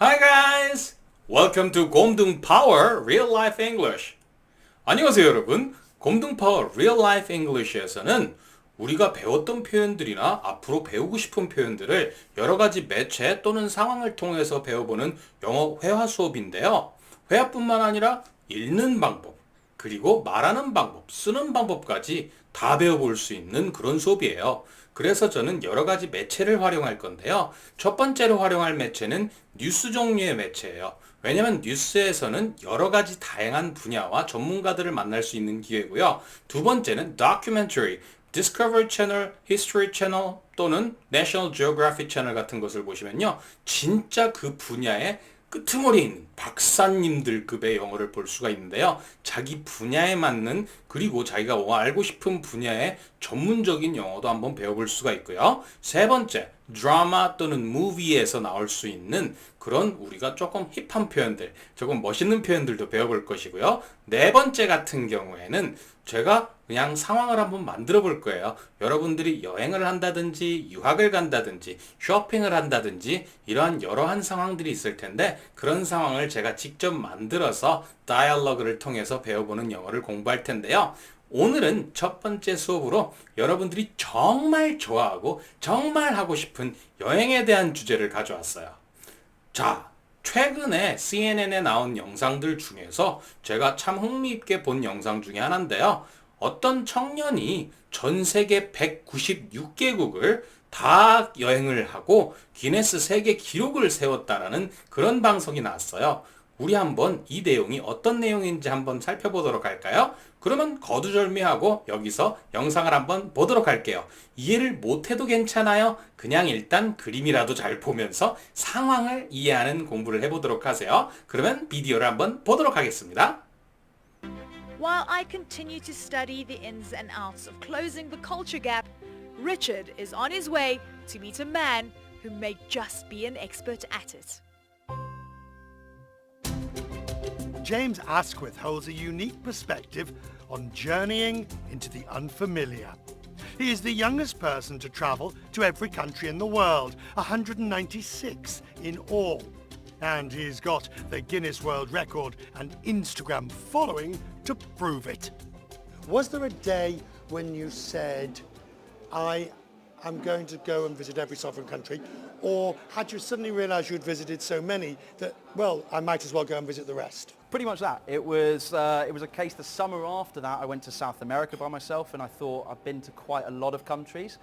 Hi guys! Welcome to 곰둥 Power Real Life English. 안녕하세요 여러분. 곰둥 Power Real Life English에서는 우리가 배웠던 표현들이나 앞으로 배우고 싶은 표현들을 여러 가지 매체 또는 상황을 통해서 배워보는 영어 회화 수업인데요. 회화뿐만 아니라 읽는 방법, 그리고 말하는 방법, 쓰는 방법까지 다 배워볼 수 있는 그런 수업이에요. 그래서 저는 여러 가지 매체를 활용할 건데요. 첫 번째로 활용할 매체는 뉴스 종류의 매체예요. 왜냐면 뉴스에서는 여러 가지 다양한 분야와 전문가들을 만날 수 있는 기회고요. 두 번째는 documentary, Discovery Channel, History Channel 또는 National Geographic Channel 같은 것을 보시면요. 진짜 그 분야의 끄트머리에 있는 박사님들급의 영어를 볼 수가 있는데요. 자기 분야에 맞는 그리고 자기가 알고 싶은 분야의 전문적인 영어도 한번 배워볼 수가 있고요. 세 번째, 드라마 또는 무비에서 나올 수 있는 그런 우리가 조금 힙한 표현들, 조금 멋있는 표현들도 배워볼 것이고요. 네 번째 같은 경우에는 제가 그냥 상황을 한번 만들어 볼 거예요. 여러분들이 여행을 한다든지 유학을 간다든지 쇼핑을 한다든지 이러한 여러한 상황들이 있을 텐데 그런 상황을 제가 직접 만들어서 다이얼로그를 통해서 배워보는 영어를 공부할 텐데요. 오늘은 첫 번째 수업으로 여러분들이 정말 좋아하고 정말 하고 싶은 여행에 대한 주제를 가져왔어요. 자, 최근에 CNN에 나온 영상들 중에서 제가 참 흥미있게 본 영상 중에 하나인데요. 어떤 청년이 전 세계 196개국을 다 여행을 하고 기네스 세계 기록을 세웠다라는 그런 방송이 나왔어요. 우리 한번 이 내용이 어떤 내용인지 한번 살펴보도록 할까요? 그러면 거두절미하고 여기서 영상을 한번 보도록 할게요. 이해를 못해도 괜찮아요. 그냥 일단 그림이라도 잘 보면서 상황을 이해하는 공부를 해보도록 하세요. 그러면 비디오를 한번 보도록 하겠습니다. While I continue to study the ins and outs of closing the culture gap, Richard is on his way to meet a man who may just be an expert at it. James Asquith holds a unique perspective on journeying into the unfamiliar. He is the youngest person to travel to every country in the world, 196 in all. And he's got the Guinness World Record and Instagram following to prove it. Was there a day when you said, I am going to go and visit every sovereign country? Or had you suddenly realised you'd visited so many that, well, I might as well go and visit the rest? Pretty much that. It was a case the summer after that I went to South America by myself and I thought I've been to quite a lot of countries.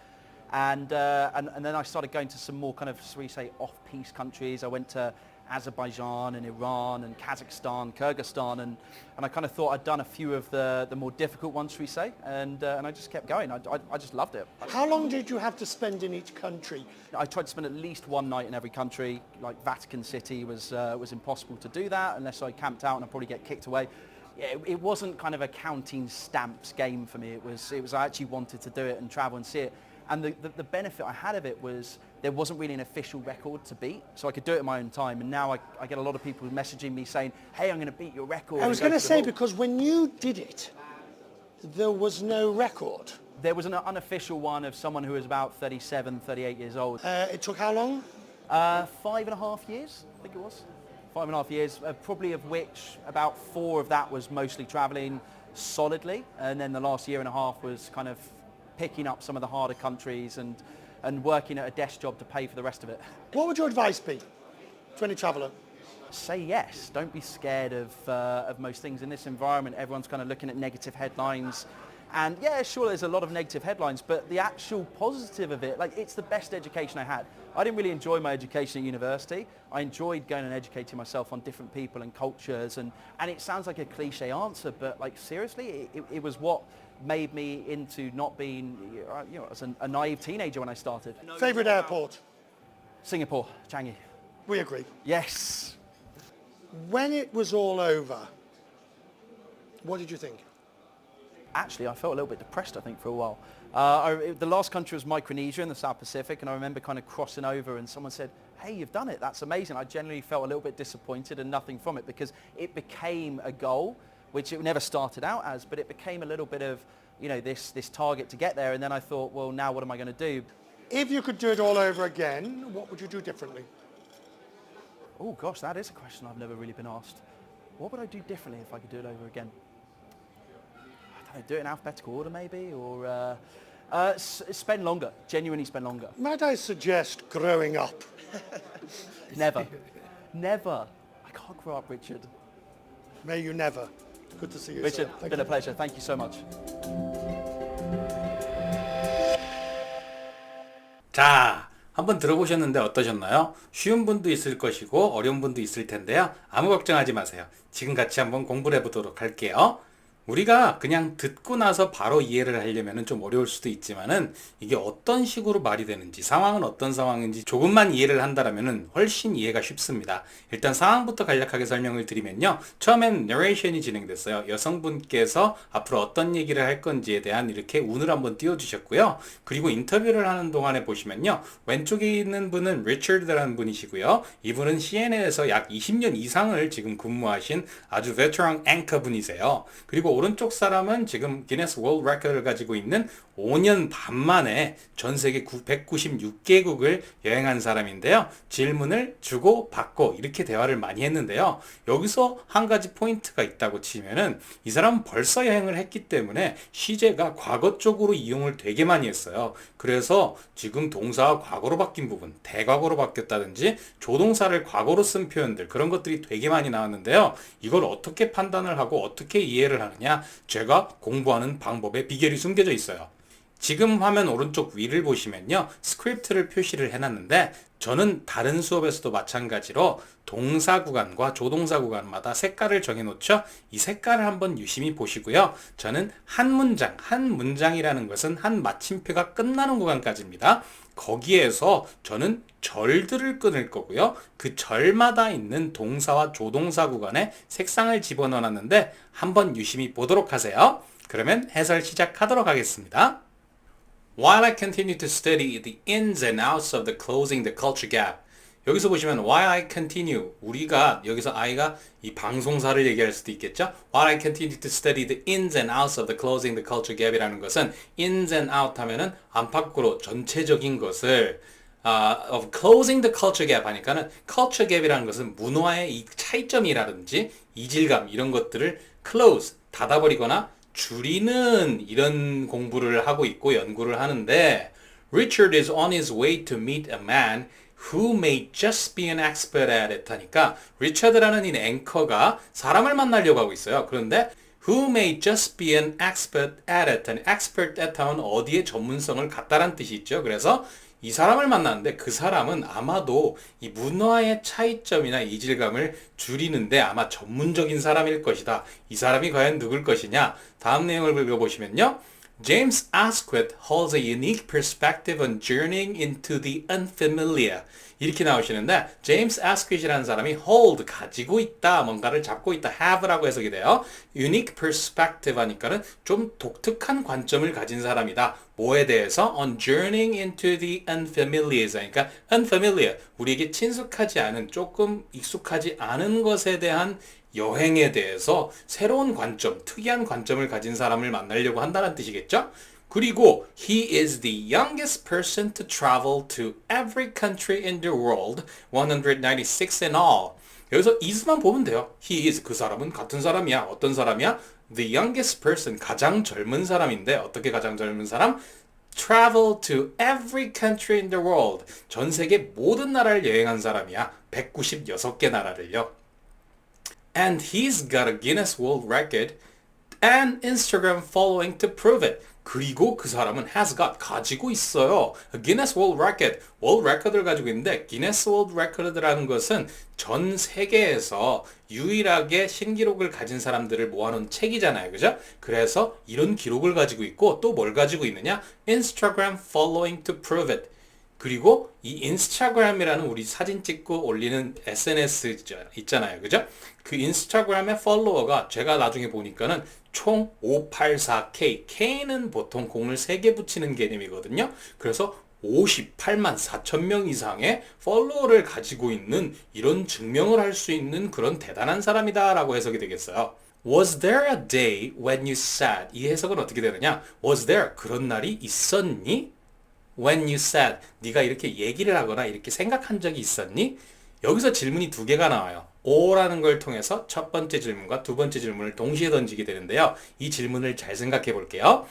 And then I started going to some more kind of, shall we say, off-piste countries. I went to Azerbaijan and Iran and Kazakhstan, Kyrgyzstan, and I kind of thought I'd done a few of the more difficult ones, shall we say, and I just kept going. I just loved it. How long did you have to spend in each country? I tried to spend at least one night in every country. Like Vatican City was impossible to do that unless I camped out and I'd probably get kicked away. Yeah, it wasn't kind of a counting stamps game for me. It was I actually wanted to do it and travel and see it. And the benefit I had of it was there wasn't really an official record to beat, so I could do it at my own time. And now I get a lot of people messaging me saying, hey, I'm going to beat your record. I was going to say, because when you did it, there was no record. There was an unofficial one of someone who was about 37, 38 years old. It took how long? 5.5 years, I think it was. 5.5 years, probably of which about 4 of that was mostly traveling solidly. And then the last year and a half was kind of picking up some of the harder countries and working at a desk job to pay for the rest of it. What would your advice be to any traveller? Say yes. Don't be scared of most things in this environment. Everyone's kind of looking at negative headlines. And yeah, sure, there's a lot of negative headlines, but the actual positive of it, like it's the best education I had. I didn't really enjoy my education at university. I enjoyed going and educating myself on different people and cultures, and it sounds like a cliche answer, but like seriously, it was what made me into not being, as a naive teenager when I started. Favourite airport? Singapore, Changi. We agree. Yes. When it was all over, what did you think? Actually, I felt a little bit depressed, I think, for a while. The last country was Micronesia in the South Pacific, and I remember kind of crossing over and someone said, hey, you've done it, that's amazing. I genuinely felt a little bit disappointed and nothing from it because it became a goal, which it never started out as, but it became a little bit of, this target to get there, and then I thought, well, now what am I going to do? If you could do it all over again, what would you do differently? Oh gosh, that is a question I've never really been asked. What would I do differently if I could do it over again? I don't know, do it in alphabetical order maybe, or spend longer, genuinely spend longer. Might I suggest growing up? Never. Never. I can't grow up, Richard. May you never. Good to see you, Richard, sir. Thank been you. a pleasure. Thank you so much. 자, 한번 들어보셨는데 어떠셨나요? 쉬운 분도 있을 것이고 어려운 분도 있을 텐데요. 아무 걱정하지 마세요. 지금 같이 한번 공부를 해보도록 할게요. 우리가 그냥 듣고 나서 바로 이해를 하려면 좀 어려울 수도 있지만은 이게 어떤 식으로 말이 되는지, 상황은 어떤 상황인지 조금만 이해를 한다라면은 훨씬 이해가 쉽습니다. 일단 상황부터 간략하게 설명을 드리면요. 처음엔 내레이션이 진행됐어요. 여성분께서 앞으로 어떤 얘기를 할 건지에 대한 이렇게 운을 한번 띄워주셨고요. 그리고 인터뷰를 하는 동안에 보시면요. 왼쪽에 있는 분은 리처드라는 분이시고요. 이분은 CNN에서 약 20년 이상을 지금 근무하신 아주 베테랑 앵커 분이세요. 그리고 오른쪽 사람은 지금 기네스 월드 레코드를 가지고 있는 5년 반 만에 전 세계 196개국을 여행한 사람인데요. 질문을 주고 받고 이렇게 대화를 많이 했는데요. 여기서 한 가지 포인트가 있다고 치면은 이 사람은 벌써 여행을 했기 때문에 시제가 과거 쪽으로 이용을 되게 많이 했어요. 그래서 지금 동사가 과거로 바뀐 부분, 대과거로 바뀌었다든지 조동사를 과거로 쓴 표현들 그런 것들이 되게 많이 나왔는데요. 이걸 어떻게 판단을 하고 어떻게 이해를 하느냐 제가 공부하는 방법에 비결이 숨겨져 있어요. 지금 화면 오른쪽 위를 보시면요. 스크립트를 표시를 해놨는데 저는 다른 수업에서도 마찬가지로 동사 구간과 조동사 구간마다 색깔을 정해놓죠. 이 색깔을 한번 유심히 보시고요. 저는 한 문장이라는 것은 한 마침표가 끝나는 구간까지입니다. 거기에서 저는 절들을 끊을 거고요. 그 절마다 있는 동사와 조동사 구간에 색상을 집어넣어놨는데 한번 유심히 보도록 하세요. 그러면 해설 시작하도록 하겠습니다. While I continue to study the ins and outs of the closing the culture gap. 여기서 보시면 while I continue 우리가 여기서 I가 이 방송사를 얘기할 수도 있겠죠. While I continue to study the ins and outs of the closing the culture gap이라는 것은 ins and out 하면은 안팎으로 전체적인 것을 of closing the culture gap 하니까는 culture gap이라는 것은 문화의 이 차이점이라든지 이질감 이런 것들을 close 닫아버리거나 줄이는 이런 공부를 하고 있고 연구를 하는데 Richard is on his way to meet a man who may just be an expert at it 하니까 리처드라는 이 앵커가 사람을 만나려고 하고 있어요. 그런데 who may just be an expert at it expert at 하면 어디에 전문성을 갖다란 뜻이 있죠. 그래서 이 사람을 만났는데 그 사람은 아마도 이 문화의 차이점이나 이질감을 줄이는데 아마 전문적인 사람일 것이다. 이 사람이 과연 누굴 것이냐? 다음 내용을 읽어보시면요. James Asquith holds a unique perspective on journeying into the unfamiliar. 이렇게 나오시는데 James Asquith이라는 사람이 hold, 가지고 있다, 뭔가를 잡고 있다, have라고 해석이 돼요. unique perspective 하니까는 좀 독특한 관점을 가진 사람이다. 뭐에 대해서? on journeying into the unfamiliar. 그러니까 unfamiliar, 우리에게 친숙하지 않은, 조금 익숙하지 않은 것에 대한 여행에 대해서 새로운 관점, 특이한 관점을 가진 사람을 만나려고 한다는 뜻이겠죠? 그리고 he is the youngest person to travel to every country in the world, 196 in all. 여기서 is만 보면 돼요. he is, 그 사람은 같은 사람이야. 어떤 사람이야? the youngest person, 가장 젊은 사람인데 어떻게 가장 젊은 사람? travel to every country in the world. 전 세계 모든 나라를 여행한 사람이야. 196개 나라를요. And he's got a Guinness World Record and Instagram following to prove it. 그리고 그 사람은 has got, 가지고 있어요. A Guinness World Record, 월드 레코드를 가지고 있는데 Guinness World Record라는 것은 전 세계에서 유일하게 신기록을 가진 사람들을 모아놓은 책이잖아요. 그죠? 그래서 이런 기록을 가지고 있고 또 뭘 가지고 있느냐? Instagram following to prove it. 그리고 이 인스타그램이라는 우리 사진 찍고 올리는 SNS 있잖아요. 그죠? 그 인스타그램의 팔로워가 제가 나중에 보니까는 총 584K. K는 보통 공을 3개 붙이는 개념이거든요. 그래서 58만 4천 명 이상의 팔로워를 가지고 있는 이런 증명을 할 수 있는 그런 대단한 사람이다 라고 해석이 되겠어요. Was there a day when you said, 이 해석은 어떻게 되느냐? Was there, 그런 날이 있었니? When you said, 네가 이렇게 얘기를 하거나 이렇게 생각한 적이 있었니? 여기서 질문이 두 개가 나와요. or라는 걸 통해서 첫 번째 질문과 두 번째 질문을 동시에 던지게 되는데요. 이 질문을 잘 생각해 볼게요.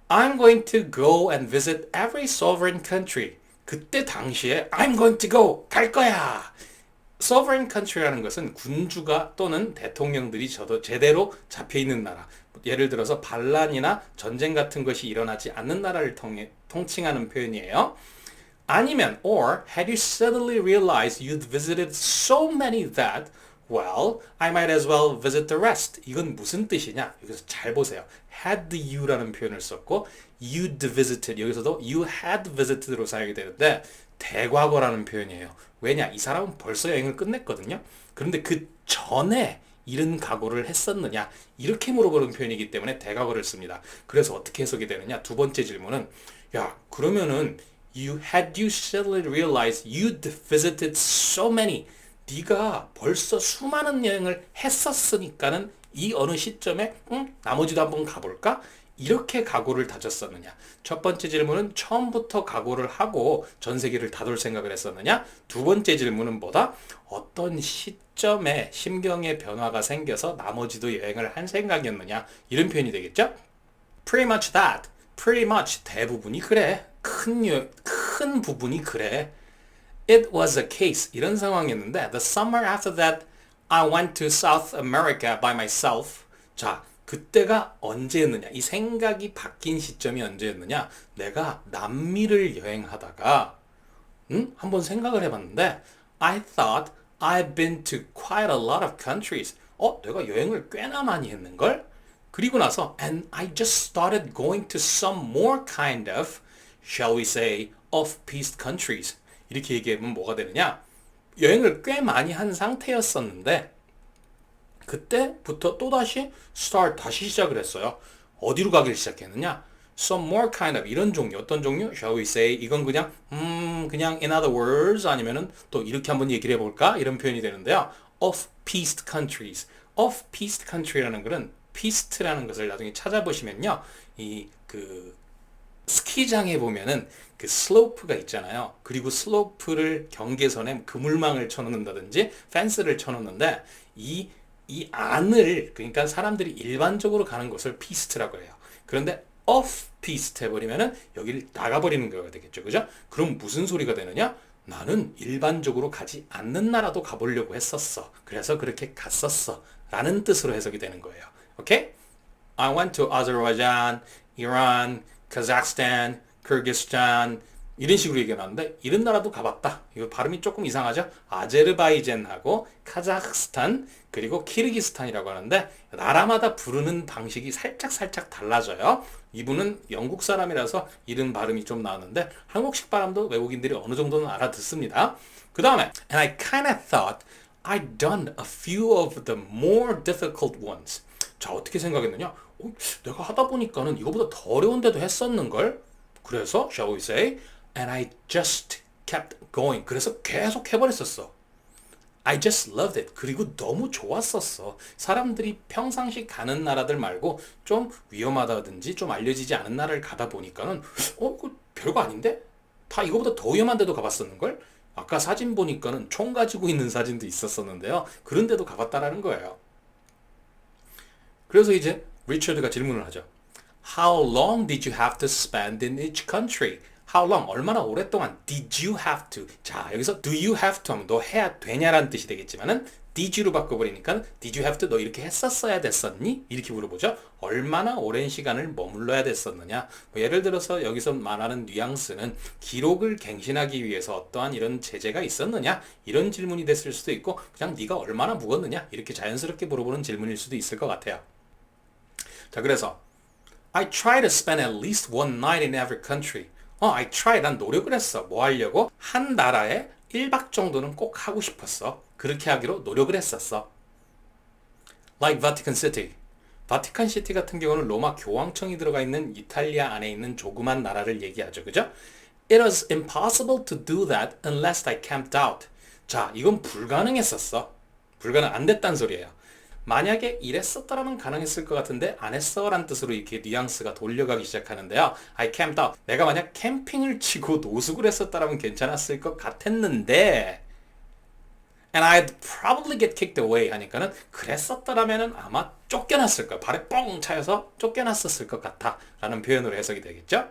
I'm going to go and visit every sovereign country. 그때 당시에 I'm going to go, 갈 거야. sovereign country라는 것은 군주가 또는 대통령들이 제대로 잡혀있는 나라. 예를 들어서 반란이나 전쟁 같은 것이 일어나지 않는 나라를 통칭하는 표현이에요. 아니면 or had you suddenly realized you'd visited so many that well, I might as well visit the rest. 이건 무슨 뜻이냐? 여기서 잘 보세요. had you라는 표현을 썼고 you'd visited 여기서도 you had visited로 사용이 되는데 대과거라는 표현이에요. 왜냐? 이 사람은 벌써 여행을 끝냈거든요. 그런데 그 전에 이런 각오를 했었느냐? 이렇게 물어보는 표현이기 때문에 대과거를 씁니다. 그래서 어떻게 해석이 되느냐? 두 번째 질문은 야, 그러면은 had you suddenly realized you'd visited so many 네가 벌써 수많은 여행을 했었으니까는 이 어느 시점에 나머지도 한번 가볼까? 이렇게 각오를 다졌었느냐? 첫 번째 질문은 처음부터 각오를 하고 전 세계를 다돌 생각을 했었느냐? 두 번째 질문은 뭐다? 어떤 시점에 심경의 변화가 생겨서 나머지도 여행을 한 생각이었느냐? 이런 표현이 되겠죠? Pretty much that. Pretty much 대부분이 그래. 큰 부분이 그래. It was a case. 이런 상황이었는데 The summer after that I went to South America by myself. 자, 그때가 언제였느냐? 이 생각이 바뀐 시점이 언제였느냐? 내가 남미를 여행하다가 한번 생각을 해봤는데 I thought I'd been to quite a lot of countries. 내가 여행을 꽤나 많이 했는걸? 그리고 나서 and I just started going to some more kind of, shall we say, off-piste countries. 이렇게 얘기하면 뭐가 되느냐? 여행을 꽤 많이 한 상태였었는데 그때부터 또다시 다시 시작을 했어요. 어디로 가길 시작했느냐? Some more kind of 이런 종류. 어떤 종류? Shall we say? 이건 그냥 in other words 아니면은 또 이렇게 한번 얘기를 해볼까? 이런 표현이 되는데요. Off-piste countries. Off-piste country라는 것은 피스트라는 것을 나중에 찾아보시면요. 스키장에 보면은 그 슬로프가 있잖아요. 그리고 슬로프를 경계선에 그물망을 쳐놓는다든지 펜스를 쳐놓는데 이 안을 그러니까 사람들이 일반적으로 가는 곳을 피스트라고 해요. 그런데 off 피스트 해버리면은 여기를 나가버리는 거가 되겠죠. 그죠? 그럼 무슨 소리가 되느냐? 나는 일반적으로 가지 않는 나라도 가보려고 했었어. 그래서 그렇게 갔었어. 라는 뜻으로 해석이 되는 거예요. 오케이? I went to Azerbaijan, Iran, Kazakhstan, Kyrgyzstan 이런 식으로 얘기가 나왔는데 이런 나라도 가봤다. 이거 발음이 조금 이상하죠? 아제르바이잔하고 카자흐스탄 그리고 키르기스탄이라고 하는데 나라마다 부르는 방식이 살짝 달라져요. 이분은 영국 사람이라서 이런 발음이 좀 나오는데 한국식 발음도 외국인들이 어느 정도는 알아듣습니다. 그 다음에 And I kind of thought I'd done a few of the more difficult ones. 자, 어떻게 생각했느냐? 내가 하다 보니까는 이거보다 더 어려운데도 했었는걸? 그래서 shall we say and I just kept going. 그래서 계속 해버렸었어. I just loved it. 그리고 너무 좋았었어. 사람들이 평상시 가는 나라들 말고 좀 위험하다든지 좀 알려지지 않은 나라를 가다 보니까는 그거 별거 아닌데? 다 이거보다 더 위험한 데도 가봤었는걸? 아까 사진 보니까는 총 가지고 있는 사진도 있었었는데요. 그런 데도 가봤다라는 거예요. 그래서 이제 리처드가 질문을 하죠. How long did you have to spend in each country? How long? 얼마나 오랫동안 did you have to? 자, 여기서 do you have to 하면 너 해야 되냐라는 뜻이 되겠지만은 did you로 바꿔버리니까 did you have to? 너 이렇게 했었어야 됐었니? 이렇게 물어보죠. 얼마나 오랜 시간을 머물러야 됐었느냐? 예를 들어서 여기서 말하는 뉘앙스는 기록을 갱신하기 위해서 어떠한 이런 제재가 있었느냐? 이런 질문이 됐을 수도 있고 그냥 네가 얼마나 묵었느냐? 이렇게 자연스럽게 물어보는 질문일 수도 있을 것 같아요. 자, 그래서 I try to spend at least one night in every country. I try. 난 노력을 했어. 뭐 하려고? 한 나라에 1박 정도는 꼭 하고 싶었어. 그렇게 하기로 노력을 했었어. Like Vatican City. 바티칸 시티 같은 경우는 로마 교황청이 들어가 있는 이탈리아 안에 있는 조그만 나라를 얘기하죠. 그죠? It was impossible to do that unless I camped out. 자, 이건 불가능했었어. 불가능 안 됐단 소리예요. 만약에 이랬었더라면 가능했을 것 같은데 안 했어 라는 뜻으로 이렇게 뉘앙스가 돌려가기 시작하는데요. I camped out. 내가 만약 캠핑을 치고 노숙을 했었더라면 괜찮았을 것 같았는데 And I'd probably get kicked away 하니까는 그랬었더라면은 아마 쫓겨났을 거야. 발에 뻥 차여서 쫓겨났었을 것 같아 라는 표현으로 해석이 되겠죠?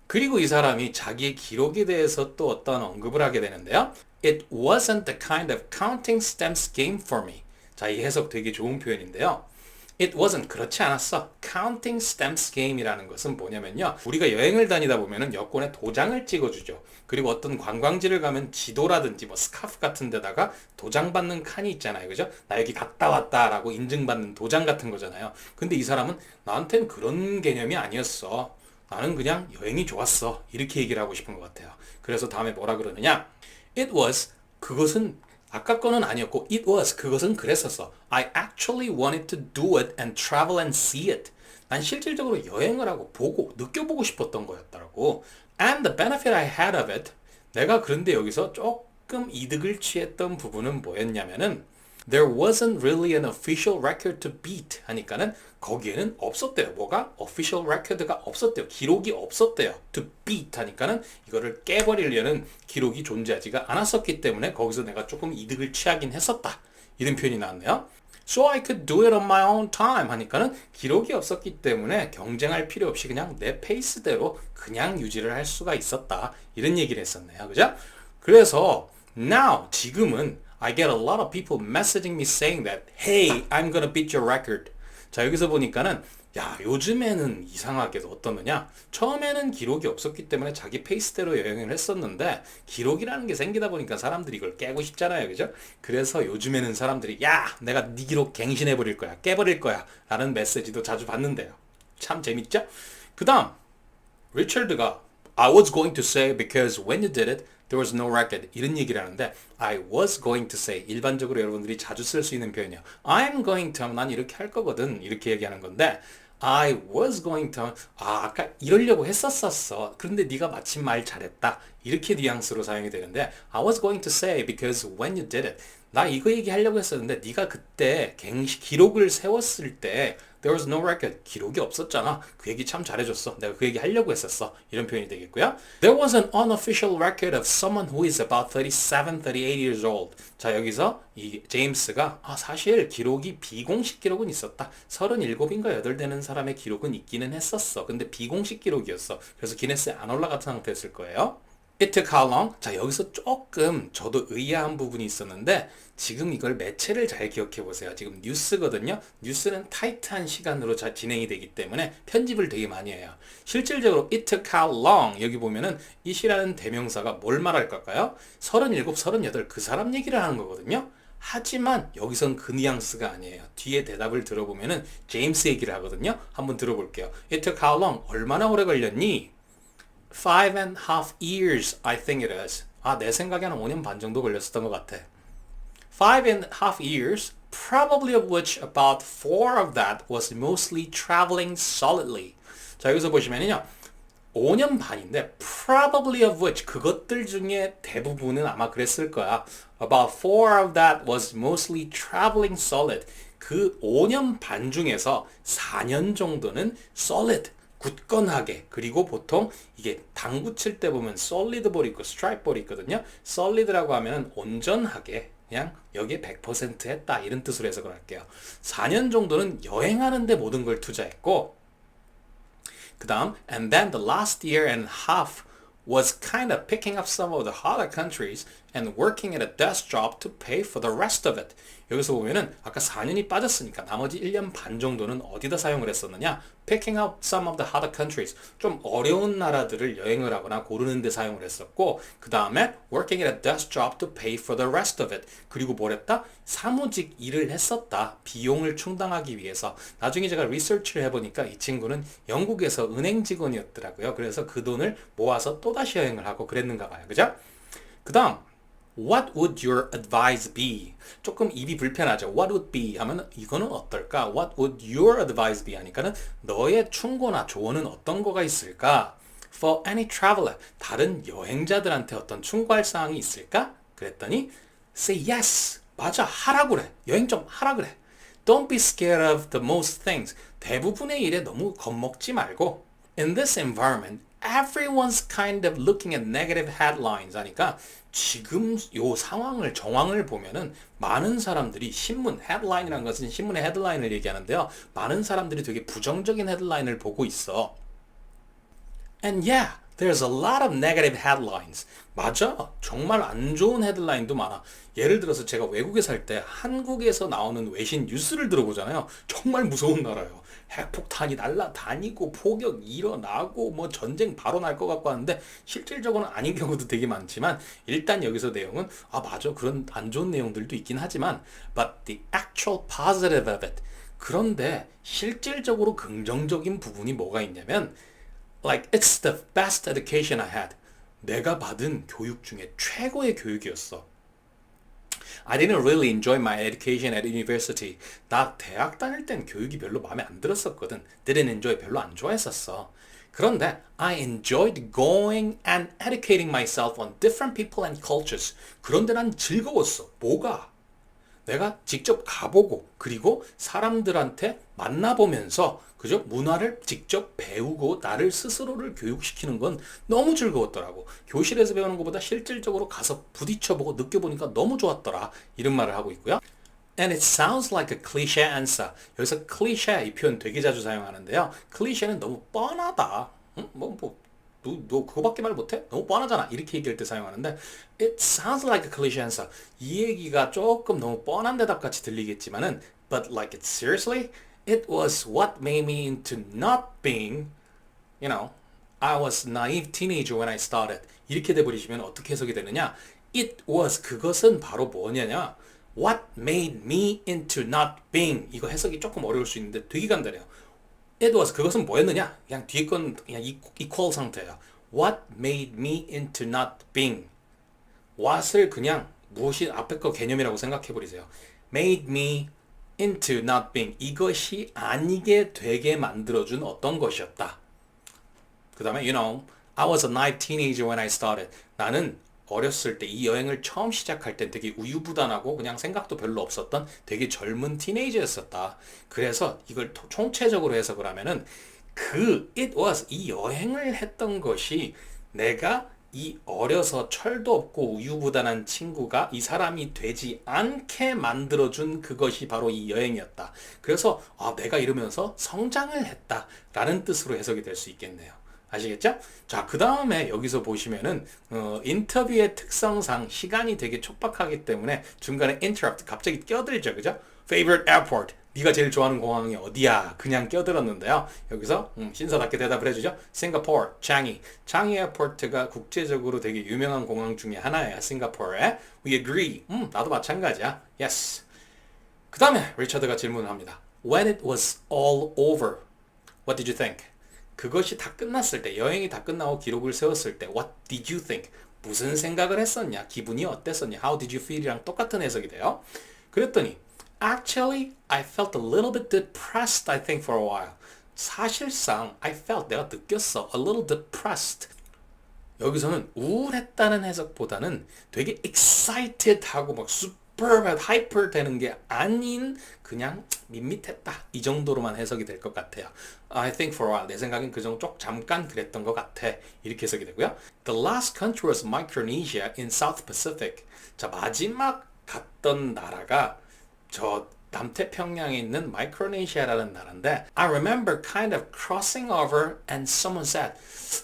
그리고 이 사람이 자기의 기록에 대해서 또 어떤 언급을 하게 되는데요. It wasn't the kind of counting stamps game for me. 자, 이 해석 되게 좋은 표현인데요. It wasn't 그렇지 않았어. Counting stamps game이라는 것은 뭐냐면요. 우리가 여행을 다니다 보면은 여권에 도장을 찍어주죠. 그리고 어떤 관광지를 가면 지도라든지 뭐 스카프 같은 데다가 도장 받는 칸이 있잖아요. 그죠? 나 여기 갔다 왔다라고 인증받는 도장 같은 거잖아요. 근데 이 사람은 나한텐 그런 개념이 아니었어. 나는 그냥 여행이 좋았어. 이렇게 얘기를 하고 싶은 것 같아요. 그래서 다음에 뭐라 그러느냐? It was 그것은 아까 거는 아니었고 it was 그것은 그랬었어. I actually wanted to do it and travel and see it. 난 실질적으로 여행을 하고 보고 느껴보고 싶었던 거였더라고. And the benefit I had of it. 내가 그런데 여기서 조금 이득을 취했던 부분은 뭐였냐면은 There wasn't really an official record to beat 하니까는 거기에는 없었대요. 뭐가? official record가 없었대요. 기록이 없었대요. to beat 하니까는 이거를 깨버리려는 기록이 존재하지가 않았었기 때문에 거기서 내가 조금 이득을 취하긴 했었다. 이런 표현이 나왔네요. So I could do it on my own time 하니까는 기록이 없었기 때문에 경쟁할 필요 없이 그냥 내 페이스대로 그냥 유지를 할 수가 있었다. 이런 얘기를 했었네요. 그죠? 그래서 now 지금은 I get a lot of people messaging me saying that hey, I'm gonna beat your record. 자, 여기서 보니까는 야, 요즘에는 이상하게도 어떠느냐? 처음에는 기록이 없었기 때문에 자기 페이스대로 여행을 했었는데 기록이라는 게 생기다 보니까 사람들이 이걸 깨고 싶잖아요. 그죠? 그래서 요즘에는 사람들이 야, 내가 네 기록 갱신해 버릴 거야. 깨버릴 거야. 라는 메시지도 자주 받는데요. 참 재밌죠? 그다음 리처드가 I was going to say because when you did it there was no record. 이런 얘기를 하는데 I was going to say 일반적으로 여러분들이 자주 쓸 수 있는 표현이에요. I'm going to 하면 난 이렇게 할 거거든. 이렇게 얘기하는 건데 I was going to 아까 이러려고 했었어. 그런데 네가 마침 말 잘했다. 이렇게 뉘앙스로 사용이 되는데 I was going to say because when you did it 나 이거 얘기하려고 했었는데 네가 그때 기록을 세웠을 때 There was no record. 기록이 없었잖아. 그 얘기 참 잘해줬어. 내가 그 얘기 하려고 했었어. 이런 표현이 되겠고요. There was an unofficial record of someone who is about 37, 38 years old. 자, 여기서 이 제임스가 사실 기록이 비공식 기록은 있었다. 37인가 8 되는 사람의 기록은 있기는 했었어. 근데 비공식 기록이었어. 그래서 기네스에 안 올라간 상태였을 거예요. It took how long? 자, 여기서 조금 저도 의아한 부분이 있었는데 지금 이걸 매체를 잘 기억해 보세요. 지금 뉴스거든요. 뉴스는 타이트한 시간으로 잘 진행이 되기 때문에 편집을 되게 많이 해요. 실질적으로 it took how long 여기 보면은 it이라는 대명사가 뭘 말할 걸까요? 37, 38 그 사람 얘기를 하는 거거든요. 하지만 여기선 그 뉘앙스가 아니에요. 뒤에 대답을 들어보면은 제임스 얘기를 하거든요. 한번 들어볼게요. It took how long? 얼마나 오래 걸렸니? 5.5 years, I think it is. 내 생각에 한 5년 반 정도 걸렸었던 것 같아. 5.5 years, probably of which about 4 of that was mostly traveling solidly. 자, 여기서 보시면요. 5년 반인데 probably of which 그것들 중에 대부분은 아마 그랬을 거야. About 4 of that was mostly traveling solid. 그 5년 반 중에서 4년 정도는 solid. 굳건하게 그리고 보통 이게 당구 칠 때 보면 solid 볼이 있고 strike 볼이 있거든요. solid라고 하면 온전하게 그냥 여기에 100% 했다 이런 뜻으로 해석을 할게요. 4년 정도는 여행하는 데 모든 걸 투자했고 그 다음 and then the last year and a half was kind of picking up some of the hotter countries and working at a desk job to pay for the rest of it. 여기서 보면은 아까 4년이 빠졌으니까 나머지 1년 반 정도는 어디다 사용을 했었느냐? Picking up some of the hotter countries. 좀 어려운 나라들을 여행을 하거나 고르는 데 사용을 했었고 그 다음에 working at a desk job to pay for the rest of it. 그리고 뭘 했다? 사무직 일을 했었다. 비용을 충당하기 위해서. 나중에 제가 리서치를 해보니까 이 친구는 영국에서 은행 직원이었더라고요. 그래서 그 돈을 모아서 또다시 여행을 하고 그랬는가 봐요. 그죠? 그 다음 What would your advice be? 조금 입이 불편하죠. What would be 하면 이거는 어떨까? What would your advice be 하니까는 너의 충고나 조언은 어떤 거가 있을까? For any traveler 다른 여행자들한테 어떤 충고할 사항이 있을까? 그랬더니 say yes. 맞아. 하라고 그래. 여행 좀 하라 그래. Don't be scared of the most things. 대부분의 일에 너무 겁먹지 말고 In this environment, everyone's kind of looking at negative headlines 하니까 지금 요 상황을 정황을 보면은 많은 사람들이 신문 헤드라인이라는 것은 신문의 헤드라인을 얘기하는데요. 많은 사람들이 되게 부정적인 헤드라인을 보고 있어. And yeah, there's a lot of negative headlines. 맞아. 정말 안 좋은 헤드라인도 많아. 예를 들어서 제가 외국에 살 때 한국에서 나오는 외신 뉴스를 들어보잖아요. 정말 무서운 나라예요. 핵폭탄이 날아다니고 폭격 일어나고 뭐 전쟁 바로 날 것 같고 하는데 실질적으로는 아닌 경우도 되게 많지만 일단 여기서 내용은 맞아. 그런 안 좋은 내용들도 있긴 하지만 but the actual positive of it. 그런데 실질적으로 긍정적인 부분이 뭐가 있냐면 like it's the best education I had. 내가 받은 교육 중에 최고의 교육이었어. I didn't really enjoy my education at university. 나 대학 다닐 땐 교육이 별로 마음에 안 들었었거든. Didn't enjoy 별로 안 좋아했었어. 그런데 I enjoyed going and educating myself on different people and cultures. 그런데 난 즐거웠어. 뭐가? 내가 직접 가보고 그리고 사람들한테 만나보면서 그죠? 문화를 직접 배우고 나를 스스로를 교육시키는 건 너무 즐거웠더라고. 교실에서 배우는 것보다 실질적으로 가서 부딪혀보고 느껴보니까 너무 좋았더라. 이런 말을 하고 있고요. And it sounds like a cliché answer. 여기서 cliché 이 표현 되게 자주 사용하는데요. cliché는 너무 뻔하다. 응? 너 그거밖에 말 못해? 너무 뻔하잖아. 이렇게 얘기할 때 사용하는데 It sounds like a cliché answer. 이 얘기가 조금 너무 뻔한 대답같이 들리겠지만은 But like it seriously? It was what made me into not being, I was a naive teenager when I started. 이렇게 돼버리시면 어떻게 해석이 되느냐? It was 그것은 바로 뭐냐냐? What made me into not being. 이거 해석이 조금 어려울 수 있는데 되게 간단해요. It was 그것은 뭐였느냐? 그냥 뒤에 건 그냥 equal 상태예요. What made me into not being. what을 그냥 무엇이 앞에 거 개념이라고 생각해 버리세요. Made me into not being. 이것이 아니게 되게 만들어준 어떤 것이었다. 그 다음에 I was a naive teenager when I started. 나는 어렸을 때 이 여행을 처음 시작할 땐 되게 우유부단하고 그냥 생각도 별로 없었던 되게 젊은 티네이저였었다. 그래서 이걸 총체적으로 해석을 하면은 it was 이 여행을 했던 것이 내가 이 어려서 철도 없고 우유부단한 친구가 이 사람이 되지 않게 만들어준 그것이 바로 이 여행이었다. 그래서 내가 이러면서 성장을 했다라는 뜻으로 해석이 될 수 있겠네요. 아시겠죠? 자, 그 다음에 여기서 보시면은 인터뷰의 특성상 시간이 되게 촉박하기 때문에 중간에 interrupt 갑자기 껴들죠, 그죠? Favorite airport. 네가 제일 좋아하는 공항이 어디야? 그냥 껴들었는데요. 여기서 신사답게 대답을 해주죠. Singapore, Changi. Changi 에어포트가 국제적으로 되게 유명한 공항 중에 하나예요. 싱가포르에. We agree. 나도 마찬가지야. Yes. 그 다음에 리처드가 질문을 합니다. When it was all over, what did you think? 그것이 다 끝났을 때, 여행이 다 끝나고 기록을 세웠을 때 What did you think? 무슨 생각을 했었냐? 기분이 어땠었냐? How did you feel? 이랑 똑같은 해석이 돼요. 그랬더니 Actually, I felt a little bit depressed, I think, for a while. 사실상 I felt, 내가 느꼈어. A little depressed. 여기서는 우울했다는 해석보다는 되게 excited하고 막 super, hyper 되는 게 아닌 그냥 밋밋했다. 이 정도로만 해석이 될 것 같아요. I think for a while. 내 생각엔 그 정도 잠깐 그랬던 것 같아. 이렇게 해석이 되고요. The last country was Micronesia in South Pacific. 자, 마지막 갔던 나라가 저 남태평양에 있는 마이크로네시아라는 나라인데 I remember kind of crossing over and someone said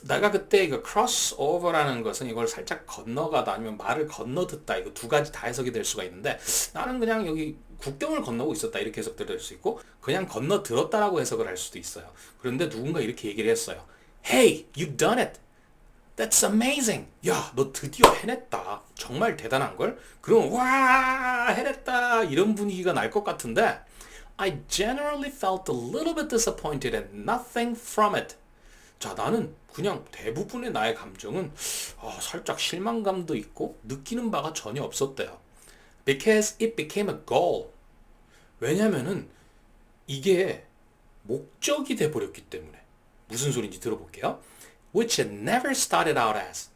내가 그때 이거 cross over라는 것은 이걸 살짝 건너가다 아니면 말을 건너듣다 이거 두 가지 다 해석이 될 수가 있는데 나는 그냥 여기 국경을 건너고 있었다 이렇게 해석될 수 있고 그냥 건너들었다라고 해석을 할 수도 있어요. 그런데 누군가 이렇게 얘기를 했어요. Hey, you've done it. That's amazing. 야, 너 드디어 해냈다. 정말 대단한걸? 그럼 와, 해냈다. 이런 분위기가 날 것 같은데 I generally felt a little bit disappointed and nothing from it. 자, 나는 그냥 대부분의 나의 감정은 살짝 실망감도 있고 느끼는 바가 전혀 없었대요. Because it became a goal. 왜냐면은 이게 목적이 돼버렸기 때문에. 무슨 소리인지 들어볼게요. Which it never started out as.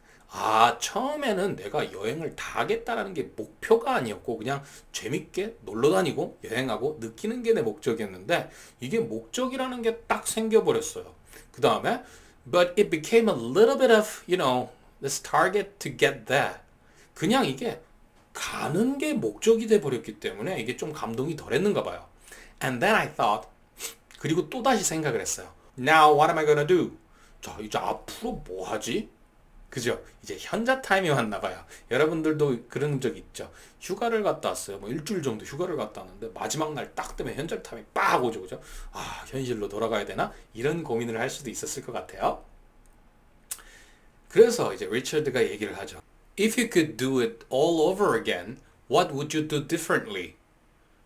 처음에는 내가 여행을 다 하겠다라는 게 목표가 아니었고 그냥 재밌게 놀러 다니고 여행하고 느끼는 게 내 목적이었는데 이게 목적이라는 게 딱 생겨버렸어요. 그 다음에 But it became a little bit of, this target to get that. 그냥 이게 가는 게 목적이 돼 버렸기 때문에 이게 좀 감동이 덜했는가 봐요. And then I thought, 그리고 또 다시 생각을 했어요. Now what am I gonna do? 자, 이제 앞으로 뭐 하지? 그죠? 이제 현자 타임이 왔나 봐요. 여러분들도 그런 적 있죠? 휴가를 갔다 왔어요. 뭐 일주일 정도 휴가를 갔다 왔는데 마지막 날 딱 되면 현자 타임이 빡 오죠. 그죠? 아, 현실로 돌아가야 되나? 이런 고민을 할 수도 있었을 것 같아요. 그래서 이제 리처드가 얘기를 하죠. If you could do it all over again, what would you do differently?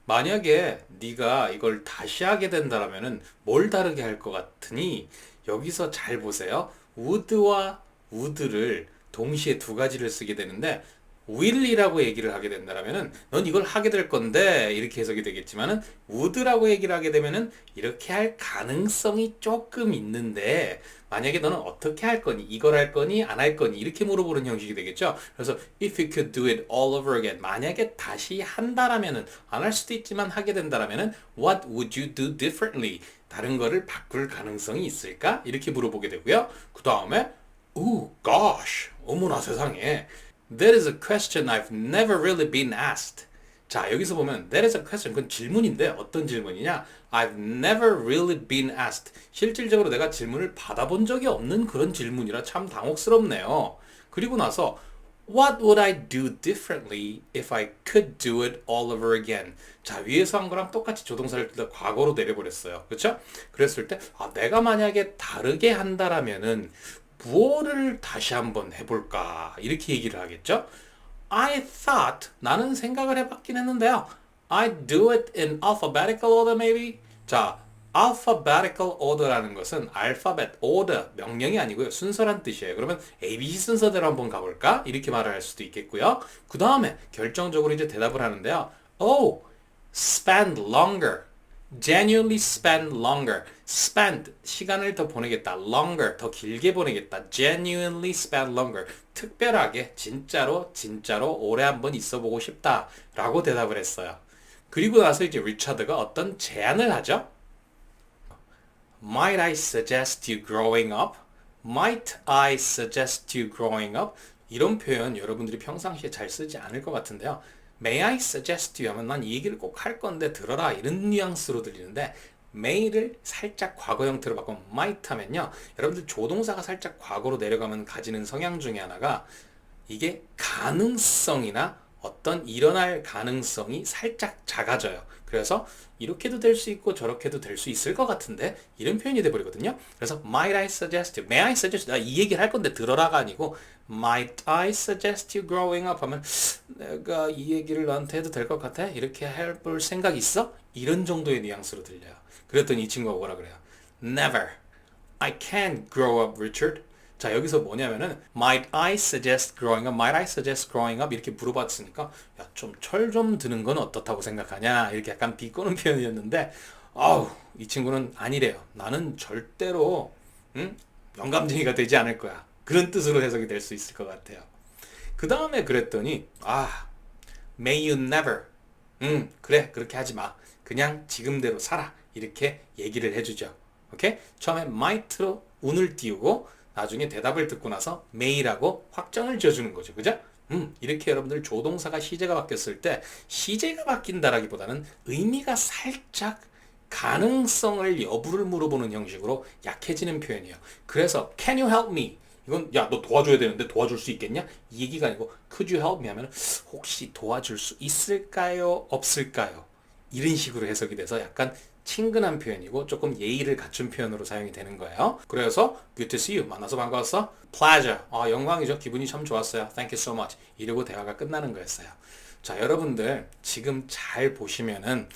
만약에 네가 이걸 다시 하게 된다면은 뭘 다르게 할 것 같으니 여기서 잘 보세요. would와 would를 동시에 두 가지를 쓰게 되는데 will이라고 얘기를 하게 된다면은 넌 이걸 하게 될 건데 이렇게 해석이 되겠지만은 would라고 얘기를 하게 되면은 이렇게 할 가능성이 조금 있는데 만약에 너는 어떻게 할 거니? 이걸 할 거니? 안 할 거니? 이렇게 물어보는 형식이 되겠죠. 그래서 if you could do it all over again 만약에 다시 한다라면은 안 할 수도 있지만 하게 된다라면은 what would you do differently? 다른 거를 바꿀 가능성이 있을까? 이렇게 물어보게 되고요. 그 다음에 gosh 어머나 세상에 That is a question I've never really been asked. 자, 여기서 보면 that is a question. 그건 질문인데 어떤 질문이냐? I've never really been asked. 실질적으로 내가 질문을 받아본 적이 없는 그런 질문이라 참 당혹스럽네요. 그리고 나서 What would I do differently if I could do it all over again? 자, 위에서 한 거랑 똑같이 조동사를 과거로 내려버렸어요. 그렇죠? 그랬을 때 내가 만약에 다르게 한다라면은 무엇을 다시 한번 해볼까? 이렇게 얘기를 하겠죠? I thought, 나는 생각을 해봤긴 했는데요. I'd do it in alphabetical order maybe? 자, alphabetical order라는 것은 alphabet order, 명령이 아니고요. 순서란 뜻이에요. 그러면 ABC 순서대로 한번 가볼까? 이렇게 말을 할 수도 있겠고요. 그 다음에 결정적으로 이제 대답을 하는데요. Spend longer. Genuinely spend longer. Spend, 시간을 더 보내겠다. Longer, 더 길게 보내겠다. Genuinely spend longer. 특별하게, 진짜로 오래 한번 있어보고 싶다. 라고 대답을 했어요. 그리고 나서 이제 리차드가 어떤 제안을 하죠. Might I suggest you growing up? Might I suggest you growing up? 이런 표현 여러분들이 평상시에 잘 쓰지 않을 것 같은데요. May I suggest you 하면 난 이 얘기를 꼭 할 건데 들어라 이런 뉘앙스로 들리는데 may를 살짝 과거 형태로 바꾸면 might 하면요. 여러분들 조동사가 살짝 과거로 내려가면 가지는 성향 중에 하나가 이게 가능성이나 어떤 일어날 가능성이 살짝 작아져요. 그래서 이렇게도 될 수 있고 저렇게도 될 수 있을 것 같은데 이런 표현이 돼버리거든요. 그래서 might I suggest you, may I suggest you, 나 이 얘기를 할 건데 들어라가 아니고 might I suggest you growing up 하면 내가 이 얘기를 너한테 해도 될 것 같아? 이렇게 해볼 생각 있어? 이런 정도의 뉘앙스로 들려요. 그랬더니 이 친구가 뭐라 그래요? Never. I can't grow up, Richard. 자, 여기서 뭐냐면은 Might I suggest growing up? Might I suggest growing up? 이렇게 물어봤으니까 야, 좀 철 좀 드는 건 어떻다고 생각하냐? 이렇게 약간 비꼬는 표현이었는데 이 친구는 아니래요. 나는 절대로 영감쟁이가 되지 않을 거야. 그런 뜻으로 해석이 될 수 있을 것 같아요. 그 다음에 그랬더니 May you never. 그래, 그렇게 하지 마. 그냥 지금대로 살아. 이렇게 얘기를 해주죠. 오케이? 처음에 might로 운을 띄우고 나중에 대답을 듣고 나서 may라고 확정을 지어주는 거죠. 그죠? 이렇게 여러분들 조동사가 시제가 바뀌었을 때 시제가 바뀐다라기보다는 의미가 살짝 가능성을 여부를 물어보는 형식으로 약해지는 표현이에요. 그래서 can you help me? 이건 야, 너 도와줘야 되는데 도와줄 수 있겠냐? 이 얘기가 아니고 could you help me 하면 혹시 도와줄 수 있을까요? 없을까요? 이런 식으로 해석이 돼서 약간 친근한 표현이고 조금 예의를 갖춘 표현으로 사용이 되는 거예요. 그래서 good to see you. 만나서 반가웠어? pleasure. 영광이죠. 기분이 참 좋았어요. thank you so much. 이러고 대화가 끝나는 거였어요. 자, 여러분들 지금 잘 보시면은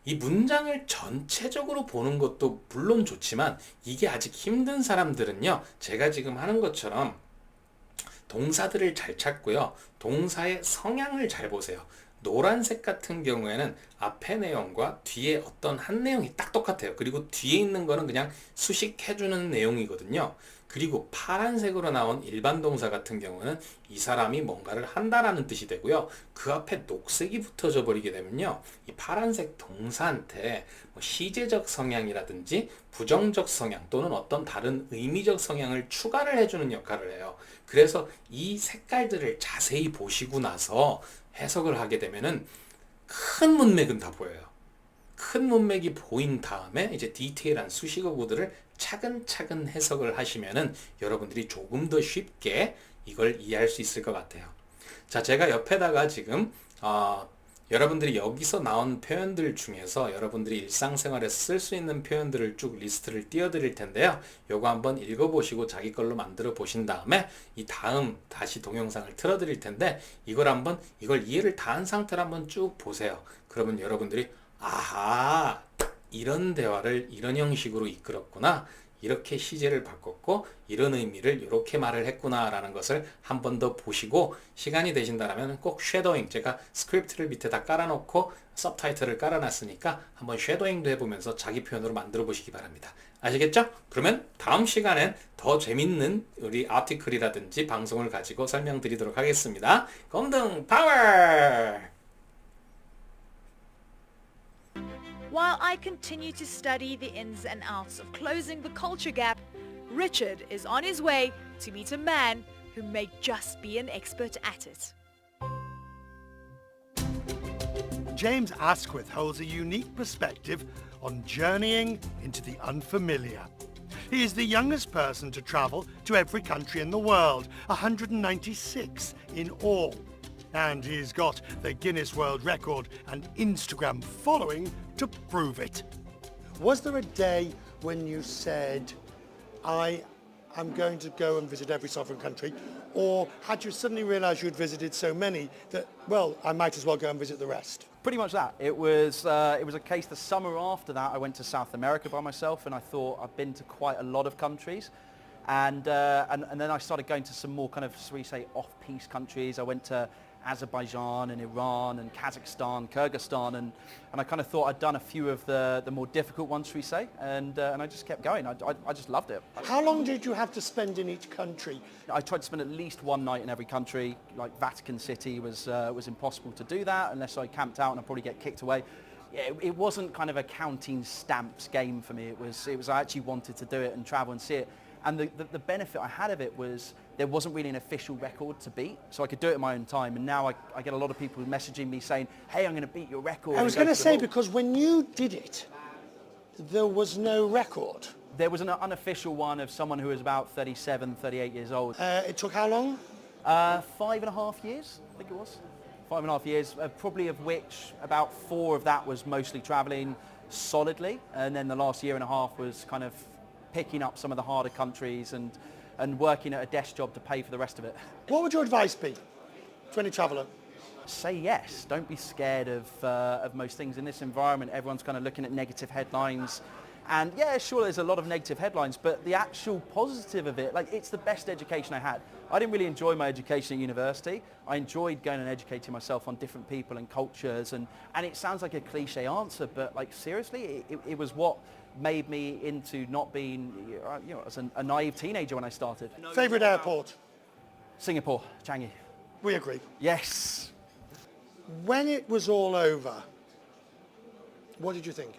이 문장을 전체적으로 보는 것도 물론 좋지만 이게 아직 힘든 사람들은요. 제가 지금 하는 것처럼 동사들을 잘 찾고요. 동사의 성향을 잘 보세요. 노란색 같은 경우에는 앞에 내용과 뒤에 어떤 한 내용이 딱 똑같아요. 그리고 뒤에 있는 거는 그냥 수식해주는 내용이거든요. 그리고 파란색으로 나온 일반 동사 같은 경우는 이 사람이 뭔가를 한다라는 뜻이 되고요. 그 앞에 녹색이 붙어져 버리게 되면요. 이 파란색 동사한테 뭐 시제적 성향이라든지 부정적 성향 또는 어떤 다른 의미적 성향을 추가를 해주는 역할을 해요. 그래서 이 색깔들을 자세히 보시고 나서 해석을 하게 되면은 큰 문맥은 다 보여요. 큰 문맥이 보인 다음에 이제 디테일한 수식어구들을 차근차근 해석을 하시면은 여러분들이 조금 더 쉽게 이걸 이해할 수 있을 것 같아요. 자, 제가 옆에다가 지금 여러분들이 여기서 나온 표현들 중에서 여러분들이 일상생활에서 쓸 수 있는 표현들을 쭉 리스트를 띄워드릴 텐데요. 요거 한번 읽어보시고 자기 걸로 만들어 보신 다음에 이 다음 다시 동영상을 틀어드릴 텐데 이걸 이해를 다 한 상태로 한번 쭉 보세요. 그러면 여러분들이 아하, 이런 대화를 이런 형식으로 이끌었구나. 이렇게 시제를 바꿨고 이런 의미를 이렇게 말을 했구나 라는 것을 한 번 더 보시고 시간이 되신다면 꼭 쉐도잉, 제가 스크립트를 밑에다 깔아놓고 서브타이틀을 깔아놨으니까 한번 쉐도잉도 해보면서 자기 표현으로 만들어 보시기 바랍니다. 아시겠죠? 그러면 다음 시간엔 더 재밌는 우리 아티클이라든지 방송을 가지고 설명드리도록 하겠습니다. 곰등 파워! While I continue to study the ins and outs of closing the culture gap, Richard is on his way to meet a man who may just be an expert at it. James Asquith holds a unique perspective on journeying into the unfamiliar. He is the youngest person to travel to every country in the world, 196 in all. And he's got the Guinness World Record and Instagram following to prove it. Was there a day when you said, I am going to go and visit every sovereign country? Or had you suddenly realised you'd visited so many that, well, I might as well go and visit the rest? Pretty much that. It was a case the summer after that I went to South America by myself and I thought I've been to quite a lot of countries. And then I started going to some more kind of, shall we say, off-piste countries. I went to Azerbaijan and Iran and Kazakhstan, Kyrgyzstan, and I kind of thought I'd done a few of the more difficult ones, shall we say, and I just kept going. I just loved it. How long did you have to spend in each country? I tried to spend at least one night in every country. Like Vatican City was impossible to do that unless I camped out and I'd probably get kicked away. Yeah, it wasn't kind of a counting stamps game for me. It was I actually wanted to do it and travel and see it. And the benefit I had of it was there wasn't really an official record to beat, so I could do it at my own time. And now I get a lot of people messaging me saying, hey, I'm going to beat your record. I was going to say, because when you did it, there was no record. There was an unofficial one of someone who was about 37, 38 years old. It took how long? 5.5 years, I think it was. 5.5 years, probably of which about 4 of that was mostly traveling solidly. And then the last year and a half was kind of picking up some of the harder countries and working at a desk job to pay for the rest of it. What would your advice be to any traveller? Say yes. Don't be scared of most things. In this environment, everyone's kind of looking at negative headlines. And yeah, sure, there's a lot of negative headlines, but the actual positive of it, like, it's the best education I had. I didn't really enjoy my education at university. I enjoyed going and educating myself on different people and cultures, and it sounds like a cliche answer, but like, seriously, it was what made me into not being, you know, as a naive teenager when I started. Favourite airport? Singapore, Changi. We agree. Yes. When it was all over, what did you think?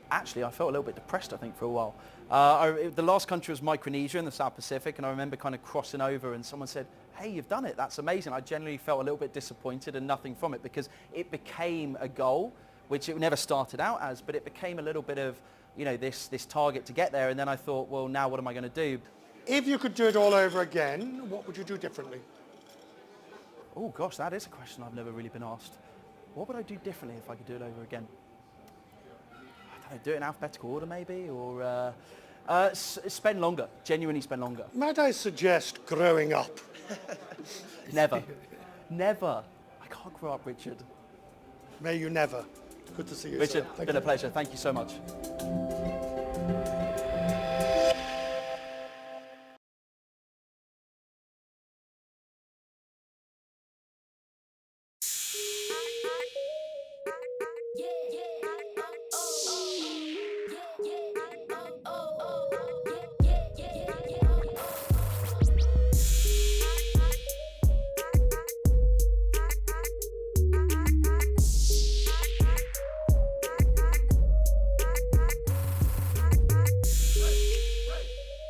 Actually, I felt a little bit depressed, I think, for a while. The last country was Micronesia in the South Pacific, and I remember kind of crossing over and someone said, hey, you've done it, that's amazing. I generally felt a little bit disappointed and nothing from it because it became a goal, which it never started out as, but it became a little bit of, you know, this target to get there, and then I thought, well, now what am I going to do? If you could do it all over again, what would you do differently? Oh gosh, that is a question I've never really been asked. What would I do differently if I could do it over again? I don't know, do it in alphabetical order maybe, or spend longer, genuinely spend longer. Might I suggest growing up? Never. Never. I can't grow up, Richard. May you never. Good to see you, Richard, sir. Thank been you. a pleasure. Thank you so much.